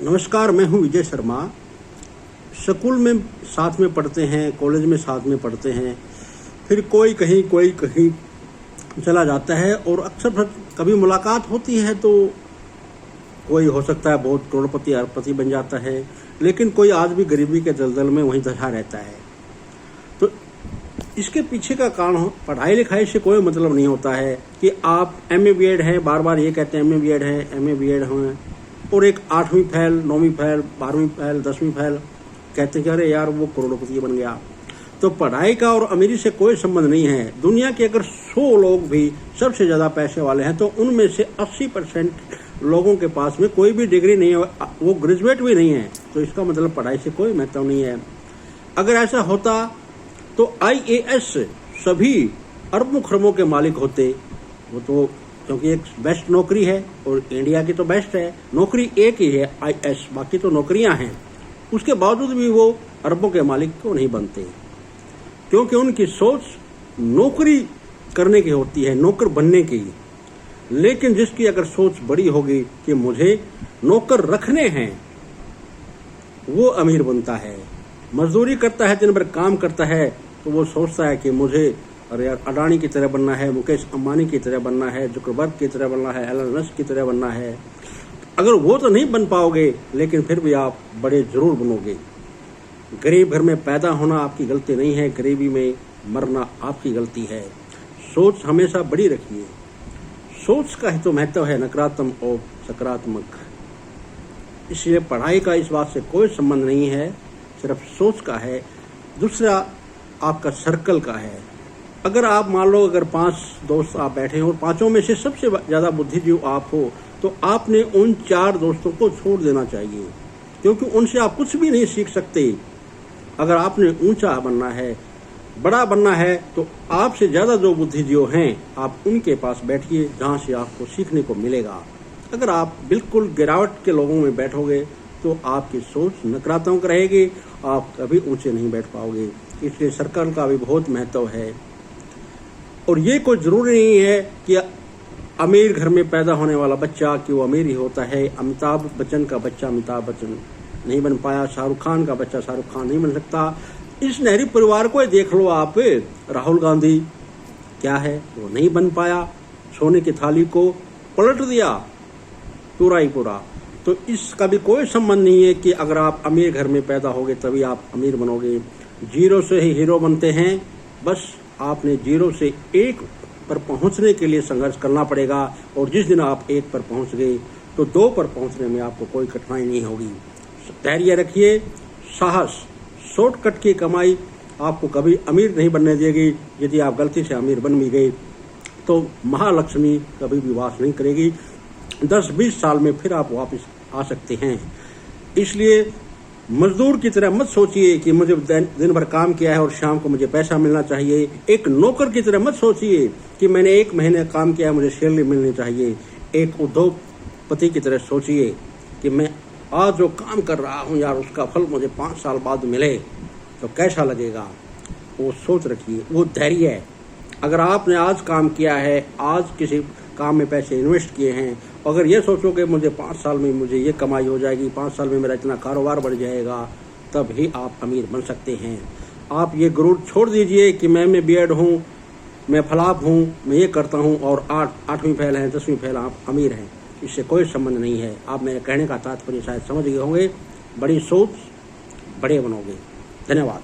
नमस्कार, मैं हूं विजय शर्मा। स्कूल में साथ में पढ़ते हैं, कॉलेज में साथ में पढ़ते हैं, फिर कोई कहीं चला जाता है और अक्सर कभी मुलाकात होती है तो कोई हो सकता है बहुत करोड़पति अरबपति बन जाता है, लेकिन कोई आज भी गरीबी के दलदल में वहीं धंसा रहता है। तो इसके पीछे का कारण पढ़ाई लिखाई से कोई मतलब नहीं होता है कि आप MA BEd हैं, बार बार ये कहते हैं MA BEd हैं, MA BEd हैं, और एक 8वीं फेल, 9वीं फेल, 12वीं फेल, 10वीं फेल कहते हैं कि अरे यार वो करोड़पति बन गया। तो पढ़ाई का और अमीरी से कोई संबंध नहीं है। दुनिया के अगर 100 लोग भी सबसे ज़्यादा पैसे वाले हैं तो उनमें से 80% लोगों के पास में कोई भी डिग्री नहीं है, वो ग्रेजुएट भी नहीं है। तो इसका मतलब पढ़ाई से कोई महत्व नहीं है। अगर ऐसा होता तो IAS सभी अरबों खरबों के मालिक होते। वो तो क्योंकि एक बेस्ट नौकरी है और इंडिया की तो बेस्ट है, नौकरी एक ही है IAS, बाकी तो नौकरियां हैं। उसके बावजूद भी वो अरबों के मालिक क्यों नहीं बनते? क्योंकि उनकी सोच नौकरी करने की होती है, नौकर बनने की। लेकिन जिसकी अगर सोच बड़ी होगी कि मुझे नौकर रखने हैं, वो अमीर बनता है। मजदूरी करता है, दिन भर काम करता है, तो वो सोचता है कि मुझे अरे यार अडानी की तरह बनना है, मुकेश अंबानी की तरह बनना है, जुकरबर्ग की तरह बनना है, एलन मस्क की तरह बनना है। अगर वो तो नहीं बन पाओगे, लेकिन फिर भी आप बड़े जरूर बनोगे। गरीब घर में पैदा होना आपकी गलती नहीं है, गरीबी में मरना आपकी गलती है। सोच हमेशा बड़ी रखिए। सोच का ही तो महत्व है, नकारात्मक और सकारात्मक। इसलिए पढ़ाई का इस बात से कोई संबंध नहीं है, सिर्फ सोच का है। दूसरा आपका सर्कल का है। अगर आप मान लो अगर 5 दोस्त आप बैठे हैं और 5 में से सबसे ज़्यादा बुद्धिजीवी आप हो, तो आपने उन 4 दोस्तों को छोड़ देना चाहिए, क्योंकि उनसे आप कुछ भी नहीं सीख सकते। अगर आपने ऊंचा बनना है, बड़ा बनना है, तो आपसे ज़्यादा जो बुद्धिजीवी हैं आप उनके पास बैठिए, जहाँ से आपको सीखने को मिलेगा। अगर आप बिल्कुल गिरावट के लोगों में बैठोगे तो आपकी सोच नकारात्मक रहेगी, आप कभी ऊंचे नहीं बैठ पाओगे। इसलिए सर्कल का भी बहुत महत्व है। और ये कोई ज़रूरी नहीं है कि अमीर घर में पैदा होने वाला बच्चा कि वो अमीर ही होता है। अमिताभ बच्चन का बच्चा अमिताभ बच्चन नहीं बन पाया, शाहरुख खान का बच्चा शाहरुख खान नहीं बन सकता। इस नेहरू परिवार को देख लो आप, राहुल गांधी क्या है, वो नहीं बन पाया, सोने की थाली को पलट दिया पूरा ही पूरा। तो इसका भी कोई संबंध नहीं है कि अगर आप अमीर घर में पैदा होगे तभी आप अमीर बनोगे। 0 से ही हीरो बनते हैं। बस आपने 0 से 1 पर पहुंचने के लिए संघर्ष करना पड़ेगा, और जिस दिन आप 1 पर पहुंच गए तो 2 पर पहुंचने में आपको कोई कठिनाई नहीं होगी। धैर्य रखिए, साहस। शॉर्टकट की कमाई आपको कभी अमीर नहीं बनने देगी। यदि आप गलती से अमीर बन भी गए तो महालक्ष्मी कभी भी वास नहीं करेगी। 10-20 साल में फिर आप वापस आ सकते हैं। इसलिए मजदूर की तरह मत सोचिए कि मुझे दिन भर काम किया है और शाम को मुझे पैसा मिलना चाहिए। एक नौकर की तरह मत सोचिए कि मैंने 1 महीने काम किया, मुझे सैलरी मिलनी चाहिए। एक उद्योगपति की तरह सोचिए कि मैं आज जो काम कर रहा हूँ यार, उसका फल मुझे 5 साल बाद मिले तो कैसा लगेगा। वो सोच रखिए, वो धैर्य है। अगर आपने आज काम किया है, आज किसी काम में पैसे इन्वेस्ट किए हैं, अगर ये सोचोगे मुझे 5 साल में मुझे ये कमाई हो जाएगी, 5 साल में मेरा इतना कारोबार बढ़ जाएगा, तब ही आप अमीर बन सकते हैं। आप ये गुरूर छोड़ दीजिए कि मैं BEd हूँ, मैं फलाप हूँ, मैं ये करता हूँ और 8वीं फेल हैं, 10वीं फेल आप अमीर हैं। इससे कोई संबंध नहीं है। आप मेरे कहने का तात्पर्य शायद समझ गए होंगे। बड़ी सोच, बड़े बनोगे। धन्यवाद।